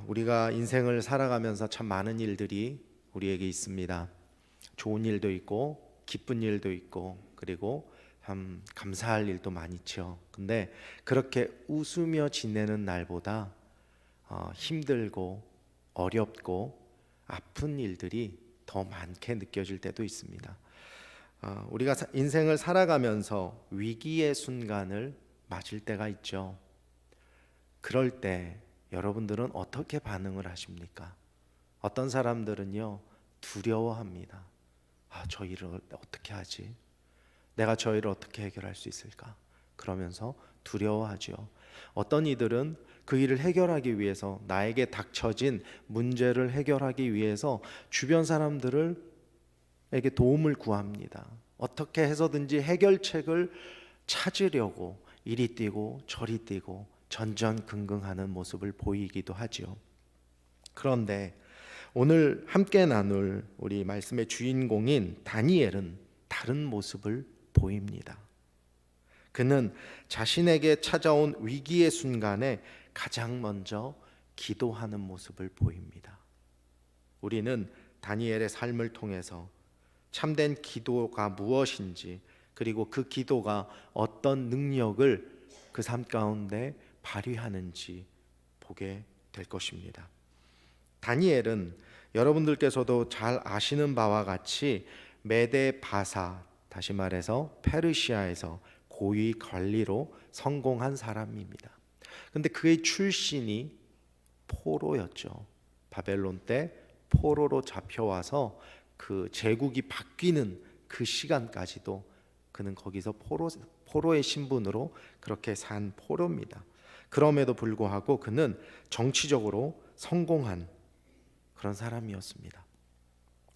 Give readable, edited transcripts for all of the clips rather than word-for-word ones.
우리가 인생을 살아가면서 참 많은 일들이 우리에게 있습니다. 좋은 일도 있고 기쁜 일도 있고 그리고 참 감사할 일도 많죠. 근데 그렇게 웃으며 지내는 날보다 힘들고 어렵고 아픈 일들이 더 많게 느껴질 때도 있습니다. 우리가 인생을 살아가면서 위기의 순간을 맞을 때가 있죠. 그럴 때 여러분들은 어떻게 반응을 하십니까? 어떤 사람들은요, 두려워합니다. 저 일을 어떻게 하지? 내가 저 일을 어떻게 해결할 수 있을까? 그러면서 두려워하죠. 어떤 이들은 그 일을 해결하기 위해서, 나에게 닥쳐진 문제를 해결하기 위해서 주변 사람들에게 도움을 구합니다. 어떻게 해서든지 해결책을 찾으려고 이리 뛰고 저리 뛰고 전전긍긍하는 모습을 보이기도 하죠. 그런데 오늘 함께 나눌 우리 말씀의 주인공인 다니엘은 다른 모습을 보입니다. 그는 자신에게 찾아온 위기의 순간에 가장 먼저 기도하는 모습을 보입니다. 우리는 다니엘의 삶을 통해서 참된 기도가 무엇인지, 그리고 그 기도가 어떤 능력을 그 삶 가운데 발휘하는지 보게 될 것입니다. 다니엘은 여러분들께서도 잘 아시는 바와 같이 메데 바사, 다시 말해서 페르시아에서 고위 관리로 성공한 사람입니다. 근데 그의 출신이 포로였죠. 바벨론 때 포로로 잡혀와서 그 제국이 바뀌는 그 시간까지도 그는 거기서 포로의 신분으로 그렇게 산 포로입니다. 그럼에도 불구하고 그는 정치적으로 성공한 그런 사람이었습니다.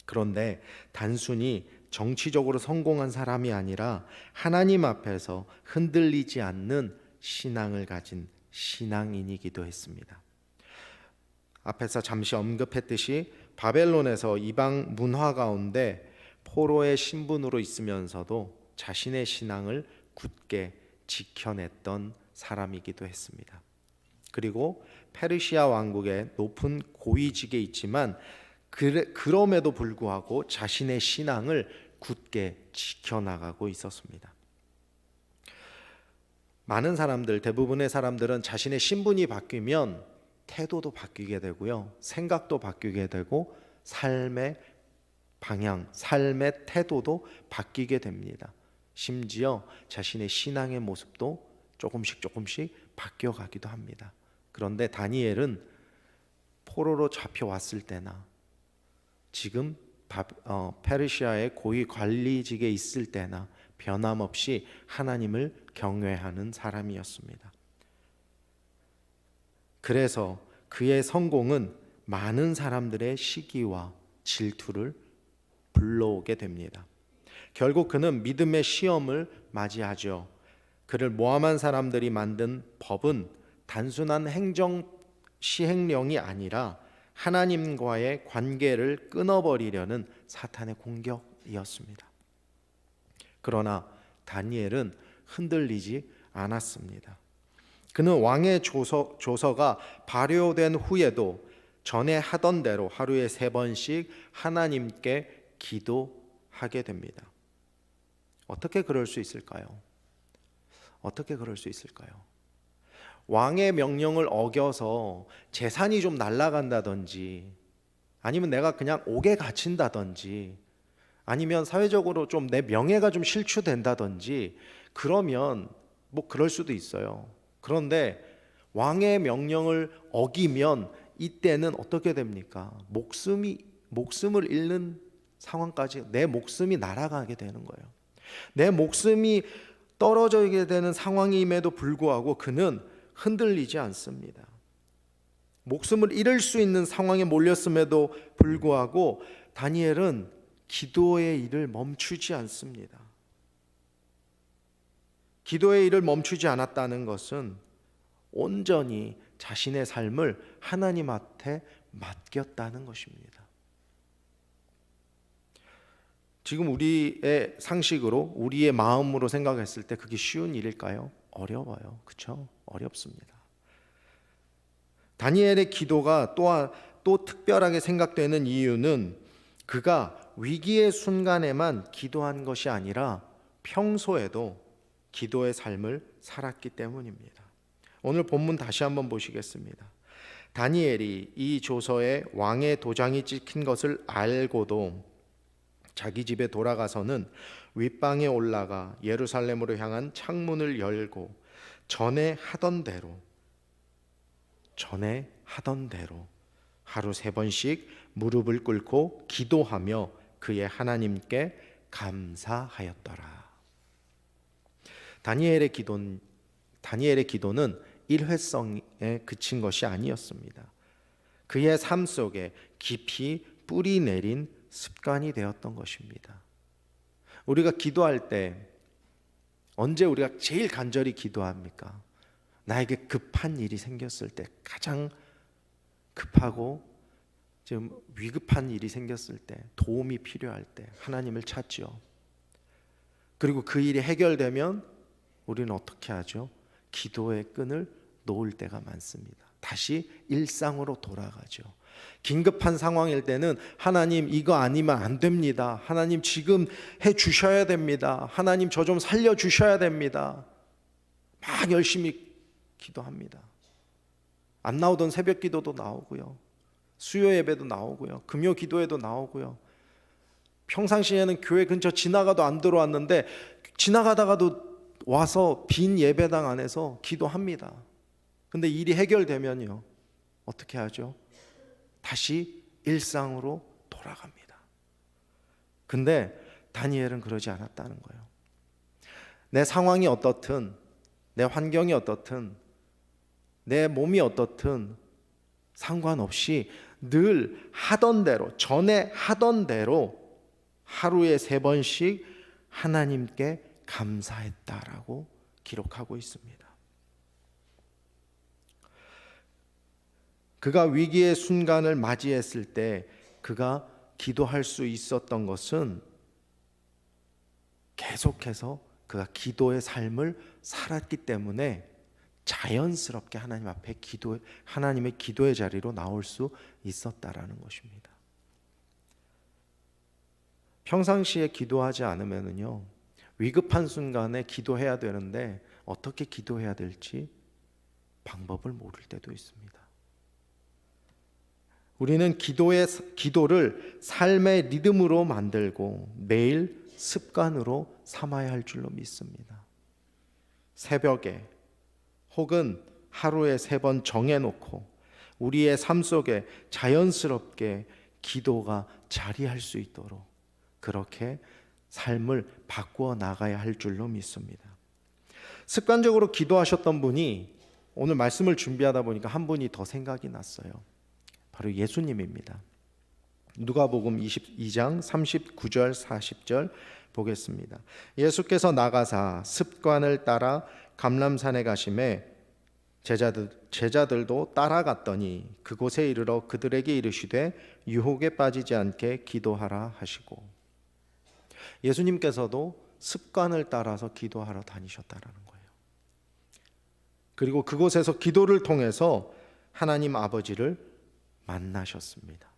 그런데 단순히 정치적으로 성공한 사람이 아니라 하나님 앞에서 흔들리지 않는 신앙을 가진 신앙인이기도 했습니다. 앞에서 잠시 언급했듯이 바벨론에서 이방 문화 가운데 포로의 신분으로 있으면서도 자신의 신앙을 굳게 지켜냈던 사람이기도 했습니다. 그리고 페르시아 왕국의 높은 고위직에 있지만 그럼에도 불구하고 자신의 신앙을 굳게 지켜나가고 있었습니다. 많은 사람들, 대부분의 사람들은 자신의 신분이 바뀌면 태도도 바뀌게 되고요, 생각도 바뀌게 되고 삶의 방향, 삶의 태도도 바뀌게 됩니다. 심지어 자신의 신앙의 모습도 조금씩 바뀌어가기도 합니다. 그런데 다니엘은 포로로 잡혀왔을 때나 지금 페르시아의 고위 관리직에 있을 때나 변함없이 하나님을 경외하는 사람이었습니다. 그래서 그의 성공은 많은 사람들의 시기와 질투를 불러오게 됩니다. 결국 그는 믿음의 시험을 맞이하죠. 그를 모함한 사람들이 만든 법은 단순한 행정 시행령이 아니라 하나님과의 관계를 끊어버리려는 사탄의 공격이었습니다. 그러나 다니엘은 흔들리지 않았습니다. 그는 왕의 조서가 발효된 후에도 전에 하던 대로 하루에 3번씩 하나님께 기도하게 됩니다. 어떻게 그럴 수 있을까요? 어떻게 그럴 수 있을까요? 왕의 명령을 어겨서 재산이 좀 날아간다든지, 아니면 내가 그냥 옥에 갇힌다든지, 아니면 사회적으로 좀 내 명예가 좀 실추된다든지, 그러면 뭐 그럴 수도 있어요. 그런데 왕의 명령을 어기면 이때는 어떻게 됩니까? 목숨을 잃는 상황까지, 내 목숨이 날아가게 되는 거예요. 내 목숨이 떨어지게 되는 상황임에도 불구하고 그는 흔들리지 않습니다. 목숨을 잃을 수 있는 상황에 몰렸음에도 불구하고 다니엘은 기도의 일을 멈추지 않습니다. 기도의 일을 멈추지 않았다는 것은 온전히 자신의 삶을 하나님 앞에 맡겼다는 것입니다. 지금 우리의 상식으로, 우리의 마음으로 생각했을 때 그게 쉬운 일일까요? 어려워요. 그렇죠? 어렵습니다. 다니엘의 기도가 또 특별하게 생각되는 이유는 그가 위기의 순간에만 기도한 것이 아니라 평소에도 기도의 삶을 살았기 때문입니다. 오늘 본문 다시 한번 보시겠습니다. 다니엘이 이 조서에 왕의 도장이 찍힌 것을 알고도 자기 집에 돌아가서는 윗방에 올라가 예루살렘으로 향한 창문을 열고 전에 하던 대로 하루 3번씩 무릎을 꿇고 기도하며 그의 하나님께 감사하였더라. 다니엘의 기도는 일회성에 그친 것이 아니었습니다. 그의 삶 속에 깊이 뿌리 내린 습관이 되었던 것입니다. 우리가 기도할 때 언제 우리가 제일 간절히 기도합니까? 나에게 급한 일이 생겼을 때, 가장 급하고 좀 위급한 일이 생겼을 때, 도움이 필요할 때 하나님을 찾지요. 그리고 그 일이 해결되면 우리는 어떻게 하죠? 기도의 끈을 놓을 때가 많습니다. 다시 일상으로 돌아가죠. 긴급한 상황일 때는 하나님 이거 아니면 안 됩니다. 하나님 지금 해 주셔야 됩니다. 하나님 저 좀 살려 주셔야 됩니다. 막 열심히 기도합니다. 안 나오던 새벽 기도도 나오고요. 수요 예배도 나오고요. 금요 기도회도 나오고요. 평상시에는 교회 근처 지나가도 안 들어왔는데 지나가다가도 와서 빈 예배당 안에서 기도합니다. 근데 일이 해결되면요, 어떻게 하죠? 다시 일상으로 돌아갑니다. 근데 다니엘은 그러지 않았다는 거예요. 내 상황이 어떻든, 내 환경이 어떻든, 내 몸이 어떻든 상관없이 늘 하던 대로, 전에 하던 대로 하루에 3번씩 하나님께 감사했다라고 기록하고 있습니다. 그가 위기의 순간을 맞이했을 때 그가 기도할 수 있었던 것은 계속해서 그가 기도의 삶을 살았기 때문에 자연스럽게 하나님 앞에 하나님의 기도의 자리로 나올 수 있었다라는 것입니다. 평상시에 기도하지 않으면요, 위급한 순간에 기도해야 되는데 어떻게 기도해야 될지 방법을 모를 때도 있습니다. 우리는 기도를 삶의 리듬으로 만들고 매일 습관으로 삼아야 할 줄로 믿습니다. 새벽에 혹은 하루에 3번 정해놓고 우리의 삶 속에 자연스럽게 기도가 자리할 수 있도록 그렇게 삶을 바꾸어 나가야 할 줄로 믿습니다. 습관적으로 기도하셨던 분이 오늘 말씀을 준비하다 보니까 한 분이 더 생각이 났어요. 바로 예수님입니다. 누가복음 22장 39절 40절 보겠습니다. 예수께서 나가사 습관을 따라 감람산에 가심에 제자들도 따라갔더니 그곳에 이르러 그들에게 이르시되 유혹에 빠지지 않게 기도하라 하시고, 예수님께서도 습관을 따라서 기도하러 다니셨다라는 거예요. 그리고 그곳에서 기도를 통해서 하나님 아버지를 만나셨습니다.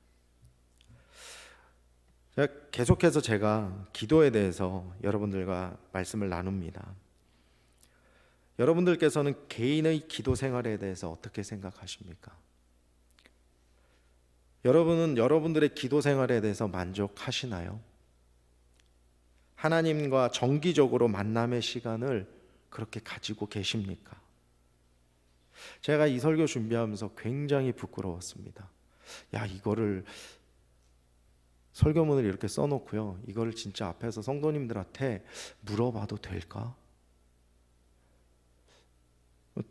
계속해서 제가 기도에 대해서 여러분들과 말씀을 나눕니다. 여러분들께서는 개인의 기도 생활에 대해서 어떻게 생각하십니까? 여러분은 여러분들의 기도 생활에 대해서 만족하시나요? 하나님과 정기적으로 만남의 시간을 그렇게 가지고 계십니까? 제가 이 설교 준비하면서 굉장히 부끄러웠습니다. 이거를 설교문을 이렇게 써놓고요, 이거를 진짜 앞에서 성도님들한테 물어봐도 될까?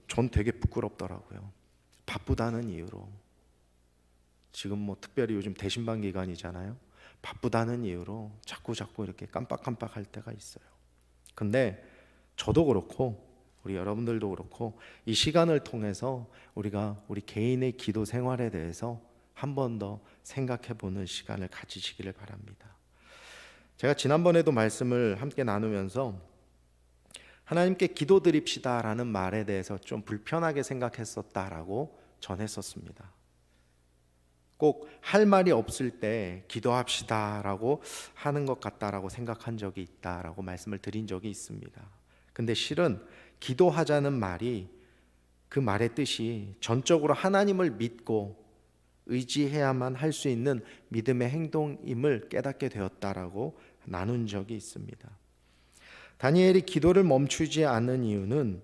전 되게 부끄럽더라고요. 바쁘다는 이유로, 지금 특별히 요즘 대신반 기간이잖아요. 바쁘다는 이유로 자꾸 이렇게 깜빡할 때가 있어요. 근데 저도 그렇고 우리 여러분들도 그렇고 이 시간을 통해서 우리가 우리 개인의 기도 생활에 대해서 한 번 더 생각해 보는 시간을 가지시기를 바랍니다. 제가 지난번에도 말씀을 함께 나누면서 하나님께 기도드립시다라는 말에 대해서 좀 불편하게 생각했었다라고 전했었습니다. 꼭 할 말이 없을 때 기도합시다라고 하는 것 같다라고 생각한 적이 있다라고 말씀을 드린 적이 있습니다. 근데 실은 기도하자는 말이, 그 말의 뜻이 전적으로 하나님을 믿고 의지해야만 할 수 있는 믿음의 행동임을 깨닫게 되었다라고 나눈 적이 있습니다. 다니엘이 기도를 멈추지 않은 이유는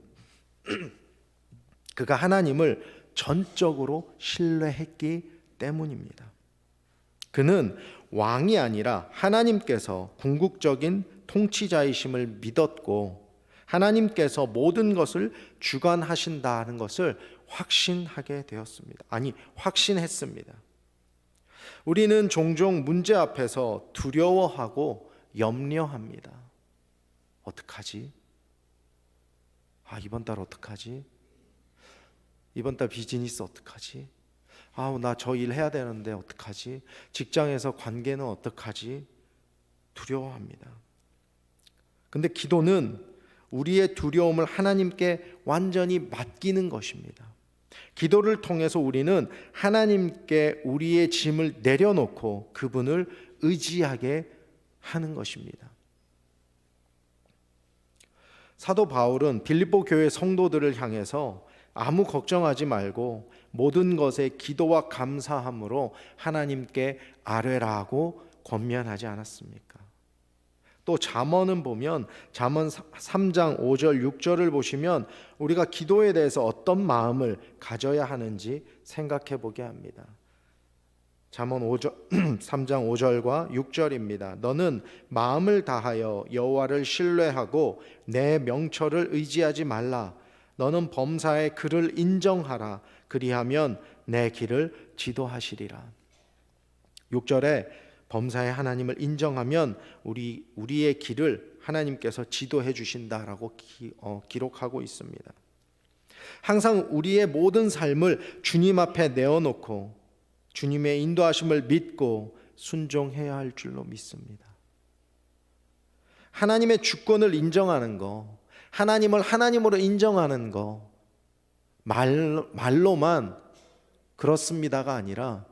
그가 하나님을 전적으로 신뢰했기 때문입니다. 그는 왕이 아니라 하나님께서 궁극적인 통치자이심을 믿었고 하나님께서 모든 것을 주관하신다는 것을 확신하게 되었습니다. 아니, 확신했습니다. 우리는 종종 문제 앞에서 두려워하고 염려합니다. 어떡하지? 이번 달 어떡하지? 이번 달 비즈니스 어떡하지? 나 저 일 해야 되는데 어떡하지? 직장에서 관계는 어떡하지? 두려워합니다. 근데 기도는 우리의 두려움을 하나님께 완전히 맡기는 것입니다. 기도를 통해서 우리는 하나님께 우리의 짐을 내려놓고 그분을 의지하게 하는 것입니다. 사도 바울은 빌립보 교회 성도들을 향해서 아무 걱정하지 말고 모든 것에 기도와 감사함으로 하나님께 아뢰라고 권면하지 않았습니까? 또 잠언은 보면 잠언 3장 5절 6절을 보시면 우리가 기도에 대해서 어떤 마음을 가져야 하는지 생각해 보게 합니다. 잠언 3장 5절과 6절입니다. 너는 마음을 다하여 여호와를 신뢰하고 내 명철을 의지하지 말라. 너는 범사의 그를 인정하라. 그리하면 내 길을 지도하시리라. 6절에 범사의 하나님을 인정하면 우리의 길을 하나님께서 지도해 주신다라고 기록하고 있습니다. 항상 우리의 모든 삶을 주님 앞에 내어놓고 주님의 인도하심을 믿고 순종해야 할 줄로 믿습니다. 하나님의 주권을 인정하는 거, 하나님을 하나님으로 인정하는 거, 말로만 그렇습니다가 아니라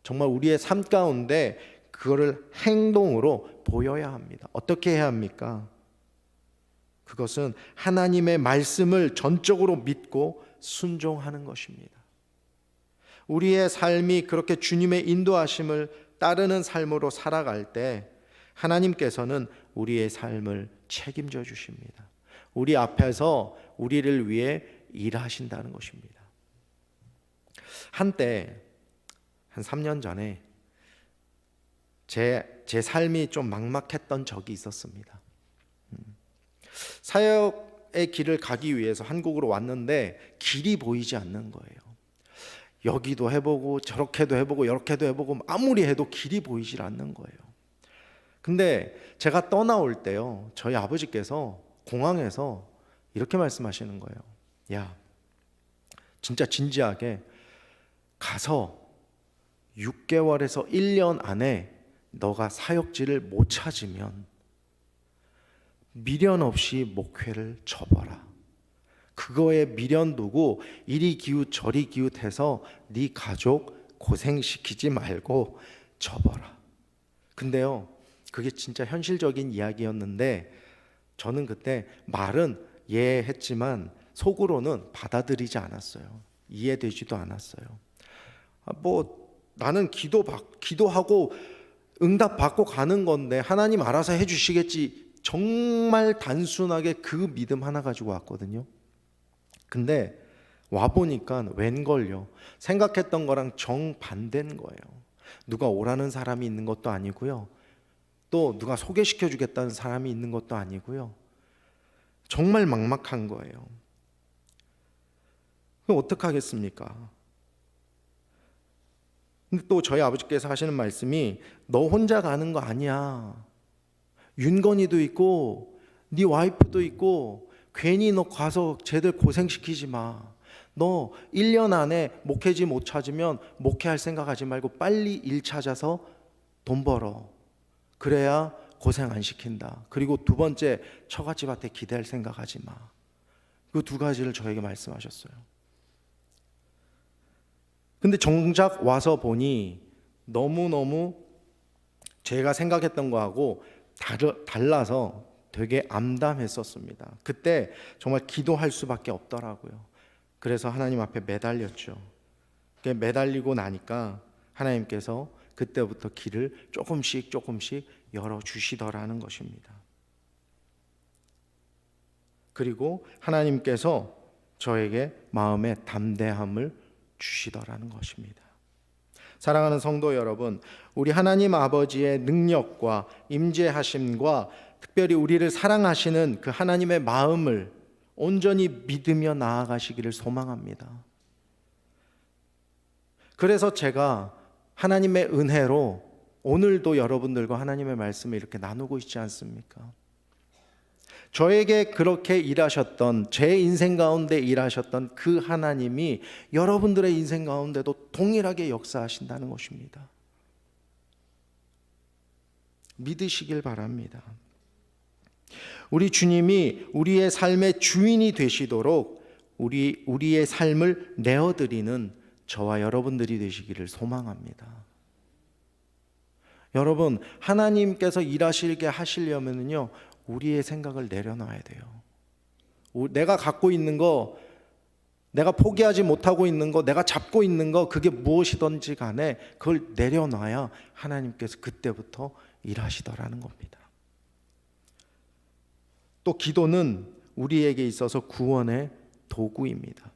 정말 우리의 삶 가운데 그거를 행동으로 보여야 합니다. 어떻게 해야 합니까? 그것은 하나님의 말씀을 전적으로 믿고 순종하는 것입니다. 우리의 삶이 그렇게 주님의 인도하심을 따르는 삶으로 살아갈 때 하나님께서는 우리의 삶을 책임져 주십니다. 우리 앞에서 우리를 위해 일하신다는 것입니다. 한때 한 3년 전에 제 삶이 좀 막막했던 적이 있었습니다. 사역의 길을 가기 위해서 한국으로 왔는데 길이 보이지 않는 거예요. 여기도 해보고 저렇게도 해보고 이렇게도 해보고 아무리 해도 길이 보이질 않는 거예요. 근데 제가 떠나올 때요, 저희 아버지께서 공항에서 이렇게 말씀하시는 거예요. 야, 진짜 진지하게 가서 6개월에서 1년 안에 너가 사역지를 못 찾으면 미련 없이 목회를 접어라. 그거에 미련 두고 이리 기웃 저리 기웃해서 네 가족 고생시키지 말고 접어라. 근데요, 그게 진짜 현실적인 이야기였는데 저는 그때 말은 했지만 속으로는 받아들이지 않았어요. 이해되지도 않았어요. 나는 기도하고 응답 받고 가는 건데 하나님 알아서 해주시겠지, 정말 단순하게 그 믿음 하나 가지고 왔거든요. 근데 와보니까 웬걸요, 생각했던 거랑 정반대인 거예요. 누가 오라는 사람이 있는 것도 아니고요, 또 누가 소개시켜 주겠다는 사람이 있는 것도 아니고요, 정말 막막한 거예요. 그럼 어떡하겠습니까? 근데 또 저희 아버지께서 하시는 말씀이 너 혼자 가는 거 아니야. 윤건이도 있고 네 와이프도 있고 괜히 너 가서 쟤들 고생시키지 마. 너 1년 안에 목회지 못 찾으면 목회할 생각하지 말고 빨리 일 찾아서 돈 벌어. 그래야 고생 안 시킨다. 그리고 두 번째, 처갓집한테 기댈 생각하지 마. 그 두 가지를 저에게 말씀하셨어요. 근데 정작 와서 보니 너무너무 제가 생각했던 거하고 달라서 되게 암담했었습니다. 그때 정말 기도할 수밖에 없더라고요. 그래서 하나님 앞에 매달렸죠. 매달리고 나니까 하나님께서 그때부터 길을 조금씩 열어주시더라는 것입니다. 그리고 하나님께서 저에게 마음의 담대함을 주시더라는 것입니다. 사랑하는 성도 여러분, 우리 하나님 아버지의 능력과 임재하심과 특별히 우리를 사랑하시는 그 하나님의 마음을 온전히 믿으며 나아가시기를 소망합니다. 그래서 제가 하나님의 은혜로 오늘도 여러분들과 하나님의 말씀을 이렇게 나누고 있지 않습니까? 저에게 그렇게 일하셨던, 제 인생 가운데 일하셨던 그 하나님이 여러분들의 인생 가운데도 동일하게 역사하신다는 것입니다. 믿으시길 바랍니다. 우리 주님이 우리의 삶의 주인이 되시도록 우리의 삶을 내어드리는 저와 여러분들이 되시기를 소망합니다. 여러분, 하나님께서 일하시게 하시려면요, 우리의 생각을 내려놔야 돼요. 내가 갖고 있는 거, 내가 포기하지 못하고 있는 거, 내가 잡고 있는 거, 그게 무엇이든지 간에 그걸 내려놔야 하나님께서 그때부터 일하시더라는 겁니다. 또 기도는 우리에게 있어서 구원의 도구입니다.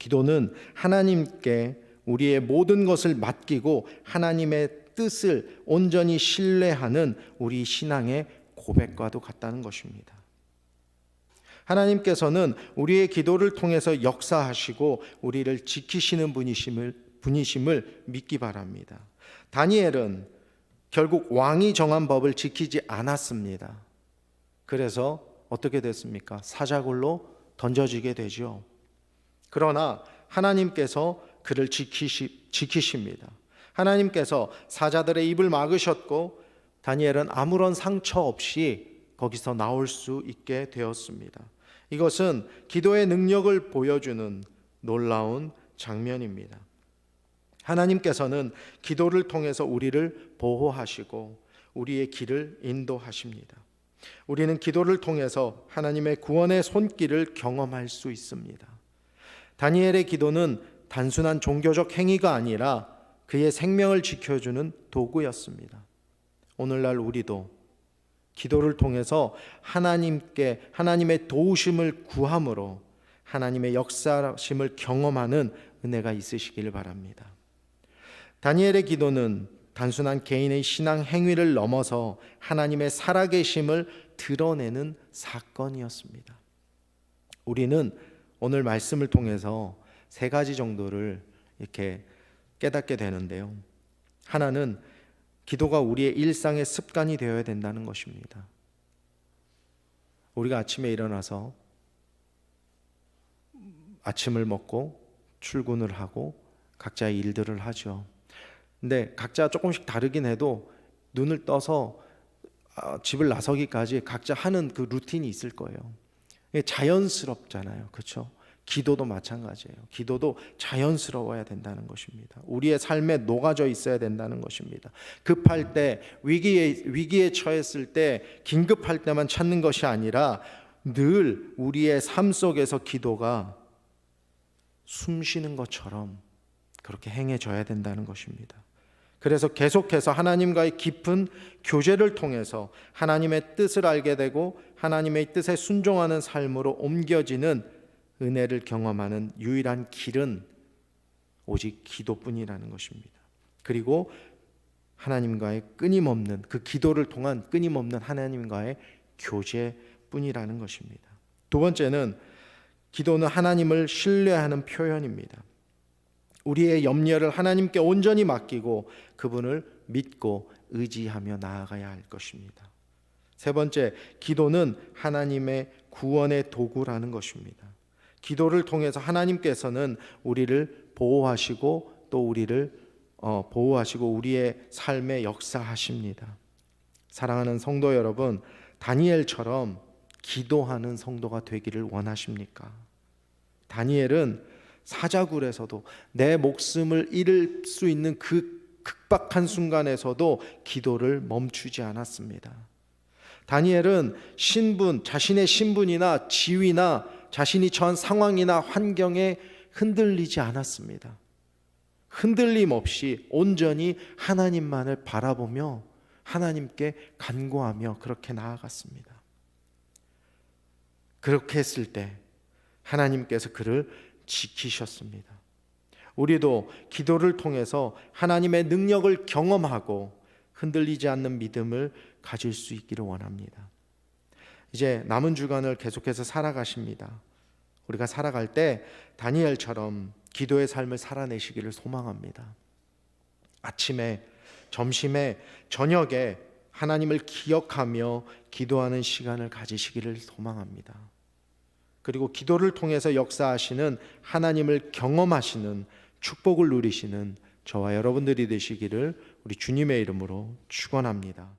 기도는 하나님께 우리의 모든 것을 맡기고 하나님의 뜻을 온전히 신뢰하는 우리 신앙의 고백과도 같다는 것입니다. 하나님께서는 우리의 기도를 통해서 역사하시고 우리를 지키시는 분이심을 믿기 바랍니다. 다니엘은 결국 왕이 정한 법을 지키지 않았습니다. 그래서 어떻게 됐습니까? 사자굴로 던져지게 되죠. 그러나 하나님께서 그를 지키십니다. 하나님께서 사자들의 입을 막으셨고 다니엘은 아무런 상처 없이 거기서 나올 수 있게 되었습니다. 이것은 기도의 능력을 보여주는 놀라운 장면입니다. 하나님께서는 기도를 통해서 우리를 보호하시고 우리의 길을 인도하십니다. 우리는 기도를 통해서 하나님의 구원의 손길을 경험할 수 있습니다. 다니엘의 기도는 단순한 종교적 행위가 아니라 그의 생명을 지켜주는 도구였습니다. 오늘날 우리도 기도를 통해서 하나님의 도우심을 구함으로 하나님의 역사심을 경험하는 은혜가 있으시기를 바랍니다. 다니엘의 기도는 단순한 개인의 신앙 행위를 넘어서 하나님의 살아계심을 드러내는 사건이었습니다. 우리는 오늘 말씀을 통해서 세 가지 정도를 이렇게 깨닫게 되는데요. 하나는 기도가 우리의 일상의 습관이 되어야 된다는 것입니다. 우리가 아침에 일어나서 아침을 먹고 출근을 하고 각자의 일들을 하죠. 근데 각자 조금씩 다르긴 해도 눈을 떠서 집을 나서기까지 각자 하는 그 루틴이 있을 거예요. 이게 자연스럽잖아요. 그렇죠? 기도도 마찬가지예요. 기도도 자연스러워야 된다는 것입니다. 우리의 삶에 녹아져 있어야 된다는 것입니다. 급할 때, 위기에 처했을 때, 긴급할 때만 찾는 것이 아니라 늘 우리의 삶 속에서 기도가 숨 쉬는 것처럼 그렇게 행해져야 된다는 것입니다. 그래서 계속해서 하나님과의 깊은 교제를 통해서 하나님의 뜻을 알게 되고 하나님의 뜻에 순종하는 삶으로 옮겨지는 은혜를 경험하는 유일한 길은 오직 기도뿐이라는 것입니다. 그리고 하나님과의 끊임없는 그 기도를 통한 끊임없는 하나님과의 교제뿐이라는 것입니다. 두 번째는 기도는 하나님을 신뢰하는 표현입니다. 우리의 염려를 하나님께 온전히 맡기고 그분을 믿고 의지하며 나아가야 할 것입니다. 세 번째, 기도는 하나님의 구원의 도구라는 것입니다. 기도를 통해서 하나님께서는 우리를 보호하시고 또 우리를 보호하시고 우리의 삶에 역사하십니다. 사랑하는 성도 여러분, 다니엘처럼 기도하는 성도가 되기를 원하십니까? 다니엘은 사자굴에서도 내 목숨을 잃을 수 있는 그 극박한 순간에서도 기도를 멈추지 않았습니다. 다니엘은 자신의 신분이나 지위나 자신이 처한 상황이나 환경에 흔들리지 않았습니다. 흔들림 없이 온전히 하나님만을 바라보며 하나님께 간구하며 그렇게 나아갔습니다. 그렇게 했을 때 하나님께서 그를 지키셨습니다. 우리도 기도를 통해서 하나님의 능력을 경험하고 흔들리지 않는 믿음을 가질 수 있기를 원합니다. 이제 남은 주간을 계속해서 살아가십니다. 우리가 살아갈 때 다니엘처럼 기도의 삶을 살아내시기를 소망합니다. 아침에, 점심에, 저녁에 하나님을 기억하며 기도하는 시간을 가지시기를 소망합니다. 그리고 기도를 통해서 역사하시는 하나님을 경험하시는 축복을 누리시는 저와 여러분들이 되시기를 우리 주님의 이름으로 축원합니다.